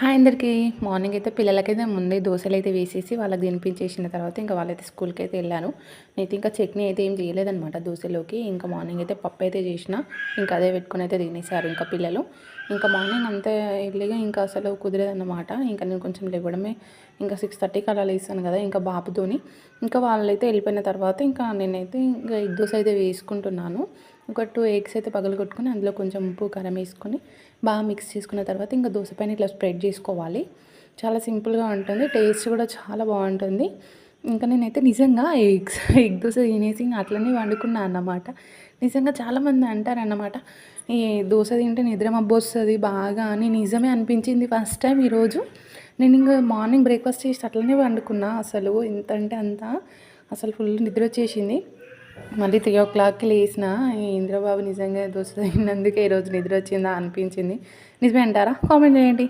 Hi అందరికీ. Morning అయితే పిల్లలకైతే ముందే దోసలైతే వేసేసి వాళ్ళకి తినిపించేసిన తర్వాత ఇంకా వాళ్ళైతే స్కూల్‌కైతే ఎళ్ళాను. నేనైతే ఇంకా చట్నీ అయితే ఏం చేయలేదనమాట దోసలోకి. ఇంకా మార్నింగ్ అయితే పప్పు అయితే చేసిన. ఇంకా అదే పెట్టుకొని అయితే తినేసారు ఇంకా పిల్లలు. ఇంకా మార్నింగ్ అంతా ఎర్లీగా ఇంకా అసలు కుదిరేదన్నమాట. ఇంకా నేను కొంచెం లెవ్వడమే ఇంకా 6:30కి అలా లేసాను కదా! ఇంకా బాబుతోని. ఇంకా వాళ్ళైతే ఎళ్ళిపోయిన తర్వాత ఇంకా నేనైతే ఇంకా ఎగ్ దోస అయితే వేసుకుంటున్నాను. ఒక 2 ఎగ్స్ అయితే పగలగొట్టుకొని అందులో కొంచెం ఉప్పు, కారం ఏసుకొని బాగా మిక్స్ చేసుకున్న తర్వాత ఇంకా దోస పైన ఇట్లా స్ప్రెడ్ చేసుకోవాలి. చాలా సింపుల్‌గా ఉంటుంది. టేస్ట్ కూడా చాలా బావుంటుంది. ఇంకా నేనైతే నిజంగా ఎగ్ దోస తినేసి అట్లనే పండుకున్నా అన్నమాట. నిజంగా చాలామంది అంటారన్నమాట, ఈ దోస తింటే నిద్ర మబ్బొస్తది బాగా అని. నిజమే అనిపించింది ఫస్ట్ టైం ఈరోజు. నేను ఇంక మార్నింగ్ బ్రేక్‌ఫాస్ట్ చేసి అట్లనే పండుకున్నా. అసలు ఎంత అంటే అంత అసలు ఫుల్ నిద్రొచ్చేసింది. మళ్ళీ 3:00కి లేసినా, ఏందిరా బాబు నిజంగా దోస తిన్నందుకే ఈరోజు నిద్రొచ్చిందా అనిపించింది. నిజమే అంటారా? కామెంట్ చేయండి.